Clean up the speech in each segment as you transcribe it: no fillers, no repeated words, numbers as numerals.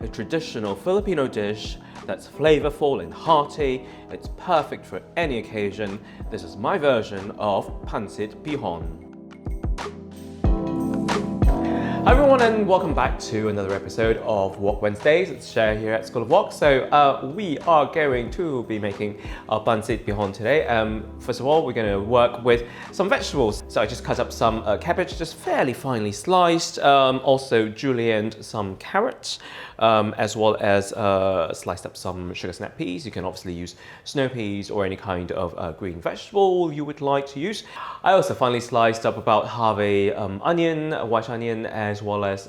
a traditional Filipino dish that's flavorful and hearty. It's perfect for any occasion. This is my version of Pancit Bihon. Hi everyone and welcome back to another episode of Wok Wednesdays. It's Cher here at School of Wok. So we are going to be making our Pancit Bihon today. First of all, we're going to work with some vegetables. So I just cut up some cabbage, just fairly finely sliced. Also julienned some carrots, as well as sliced up some sugar snap peas. You can obviously use snow peas or any kind of green vegetable you would like to use. I also finely sliced up about half a onion, a white onion, as well as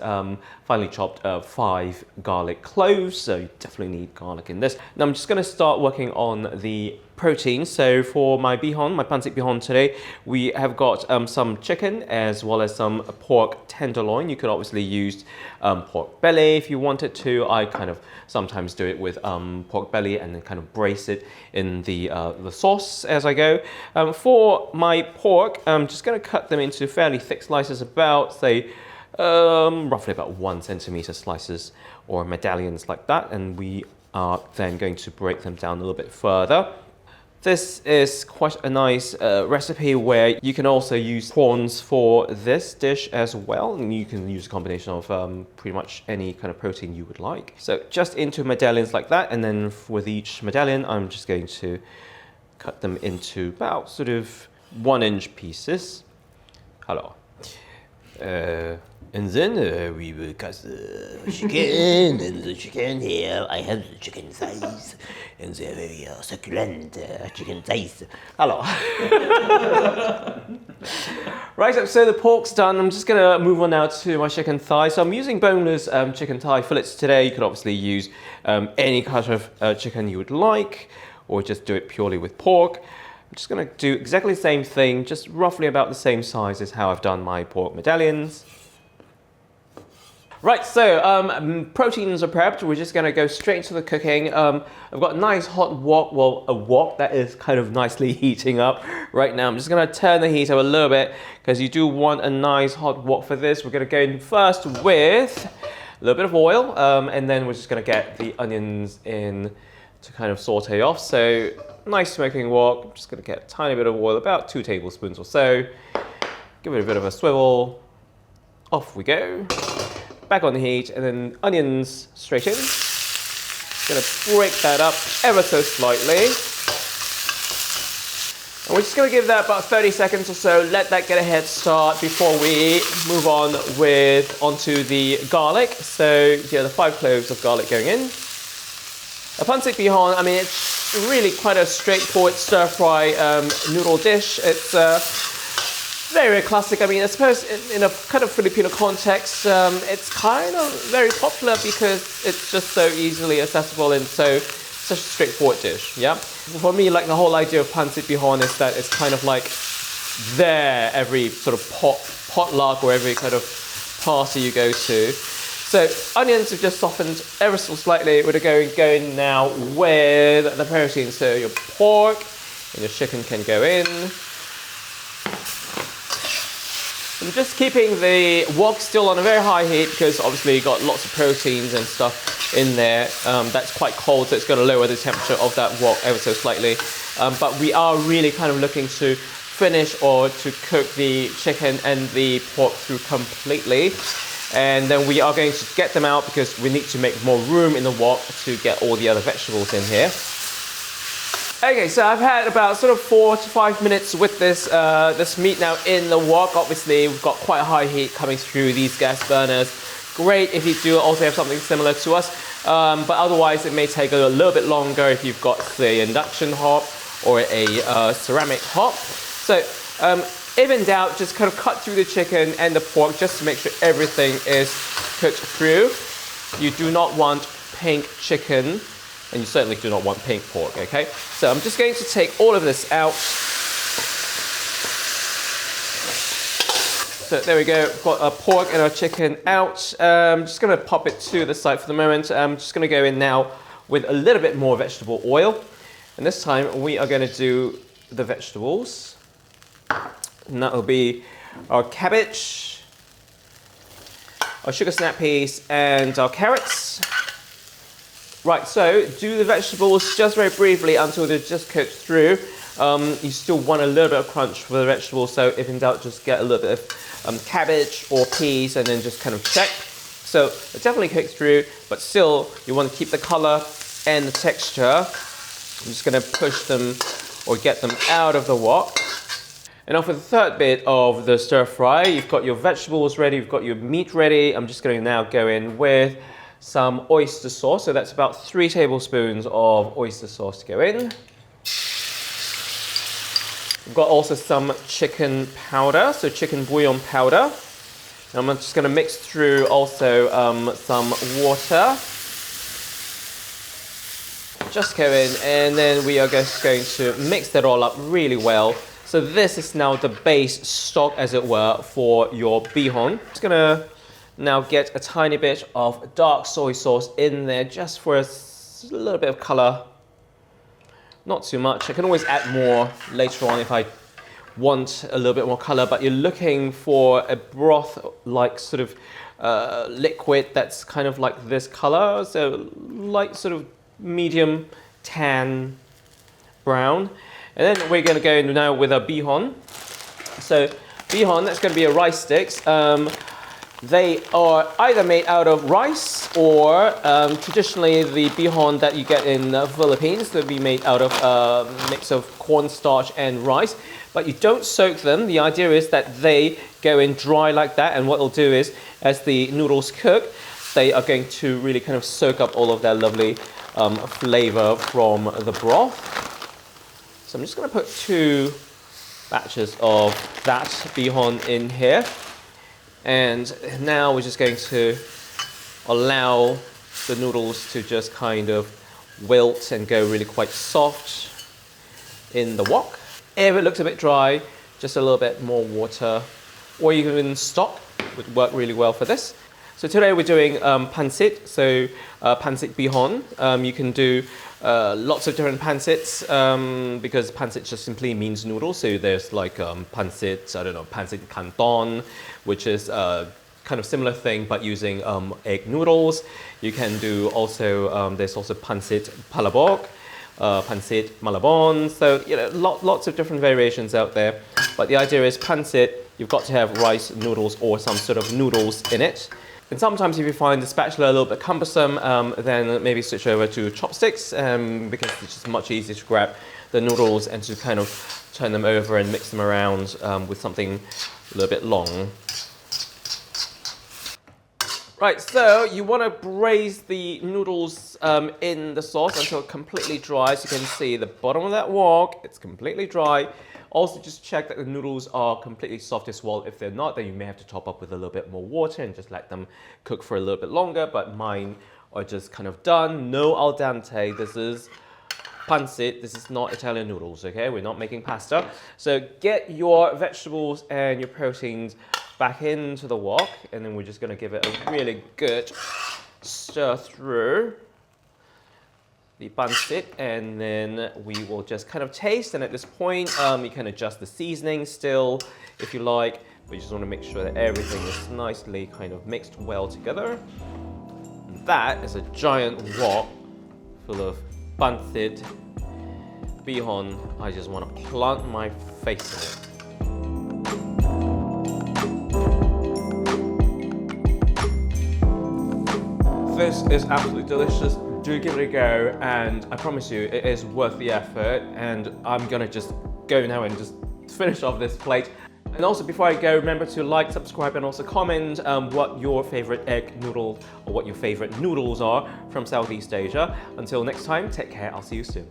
finely chopped 5 garlic cloves. So you definitely need garlic in this. Now I'm just going to start working on the protein. So for my bihon, my pancit bihon today, we have got some chicken as well as some pork tenderloin. You could obviously use pork belly if you wanted to. I kind of sometimes do it with pork belly and then kind of brace it in the sauce as I go. For my pork, I'm just going to cut them into fairly thick slices, about say roughly about 1 centimeter slices or medallions like that, and we are then going to break them down a little bit further. This is quite a nice recipe where you can also use prawns for this dish as well, and you can use a combination of pretty much any kind of protein you would like. So just into medallions like that, and then with each medallion I'm just going to cut them into about sort of 1-inch pieces. Hello. And then we will cut the chicken, and the chicken here, I have the chicken thighs, and they're very succulent chicken thighs. Hello. Right, so the pork's done. I'm just going to move on now to my chicken thigh. So I'm using boneless chicken thigh fillets today. You could obviously use any cut of chicken you would like, or just do it purely with pork. I'm just going to do exactly the same thing, just roughly about the same size as how I've done my pork medallions. Right, so proteins are prepped. We're just going to go straight into the cooking. I've got a nice hot wok, well, a wok that is kind of nicely heating up right now. I'm just going to turn the heat up a little bit because you do want a nice hot wok for this. We're going to go in first with a little bit of oil, and then we're just going to get the onions in to kind of saute off. So nice smoking wok. I'm just going to get a tiny bit of oil, about 2 tablespoons or so. Give it a bit of a swivel. Off we go. Back on the heat, and then onions straight in. Gonna break that up ever so slightly. And we're just gonna give that about 30 seconds or so, let that get a head start before we move on onto the garlic. So yeah, the 5 cloves of garlic going in. A pancit bihon, I mean, it's really quite a straightforward stir-fry noodle dish. It's very classic. I mean, I suppose in a kind of Filipino context, it's kind of very popular because it's just so easily accessible and so such a straightforward dish. Yeah. For me, like the whole idea of pancit bihon is that it's kind of like there every sort of potluck or every kind of party you go to. So onions have just softened ever so slightly. We're going now with the protein. So your pork and your chicken can go in. I'm just keeping the wok still on a very high heat because obviously you've got lots of proteins and stuff in there. That's quite cold, so it's going to lower the temperature of that wok ever so slightly. But we are really kind of looking to finish or to cook the chicken and the pork through completely. And then we are going to get them out because we need to make more room in the wok to get all the other vegetables in here. Okay, so I've had about sort of 4 to 5 minutes with this meat now in the wok. Obviously, we've got quite a high heat coming through these gas burners. Great if you do also have something similar to us, but otherwise it may take a little bit longer if you've got the induction hob or a ceramic hob. So if in doubt, just kind of cut through the chicken and the pork just to make sure everything is cooked through. You do not want pink chicken. And you certainly do not want pink pork, okay? So I'm just going to take all of this out. So there we go, we've got our pork and our chicken out. I'm just gonna pop it to the side for the moment. I'm just gonna go in now with a little bit more vegetable oil. And this time we are gonna do the vegetables. And that will be our cabbage, our sugar snap peas, and our carrots. Right, so do the vegetables just very briefly until they're just cooked through. You still want a little bit of crunch for the vegetables, so if in doubt, just get a little bit of cabbage or peas and then just kind of check. So they're definitely cooked through, but still you want to keep the color and the texture. I'm just going to push them or get them out of the wok. And now for the third bit of the stir fry, you've got your vegetables ready, you've got your meat ready. I'm just going to now go in with some oyster sauce. So that's about 3 tablespoons of oyster sauce to go in. We've got also some chicken powder, so chicken bouillon powder. And I'm just going to mix through also some water. Just go in, and then we are just going to mix that all up really well. So this is now the base stock, as it were, for your bihon. Just gonna now get a tiny bit of dark soy sauce in there just for a little bit of color. Not too much. I can always add more later on if I want a little bit more color, but you're looking for a broth-like sort of liquid that's kind of like this color. So light sort of medium tan brown. And then we're going to go in now with our bihon. So bihon, that's going to be a rice sticks. They are either made out of rice or traditionally the bihon that you get in the Philippines, they'll be made out of a mix of cornstarch and rice. But you don't soak them. The idea is that they go in dry like that, and what they'll do is, as the noodles cook, they are going to really kind of soak up all of their lovely flavor from the broth. So I'm just going to put 2 batches of that bihon in here. And now we're just going to allow the noodles to just kind of wilt and go really quite soft in the wok. If it looks a bit dry, just a little bit more water or even stock would work really well for this. So today we're doing pancit, so pancit bihon. You can do lots of different pancits because pancit just simply means noodles. So there's like pancit, I don't know, pancit canton, which is kind of similar thing but using egg noodles. You can do also, there's also pancit palabok, pancit malabon. So, you know, lots of different variations out there. But the idea is pancit, you've got to have rice noodles or some sort of noodles in it. And sometimes if you find the spatula a little bit cumbersome, then maybe switch over to chopsticks because it's just much easier to grab the noodles and to kind of turn them over and mix them around with something a little bit long. Right, so you want to braise the noodles in the sauce until completely dry. So you can see the bottom of that wok, it's completely dry. Also, just check that the noodles are completely soft as well. If they're not, then you may have to top up with a little bit more water and just let them cook for a little bit longer. But mine are just kind of done. No al dente. This is pancit. This is not Italian noodles, okay? We're not making pasta. So get your vegetables and your proteins back into the wok. And then we're just going to give it a really good stir through the pancit, and then we will just kind of taste. And at this point, you can adjust the seasoning still if you like, but you just want to make sure that everything is nicely kind of mixed well together. And that is a giant wok full of pancit bihon. I just want to plant my face in it. This is absolutely delicious. Do give it a go, and I promise you it is worth the effort. And I'm gonna just go now and just finish off this plate. And also before I go, remember to like, subscribe, and also comment what your favorite egg noodle or what your favorite noodles are from Southeast Asia. Until next time, take care, I'll see you soon.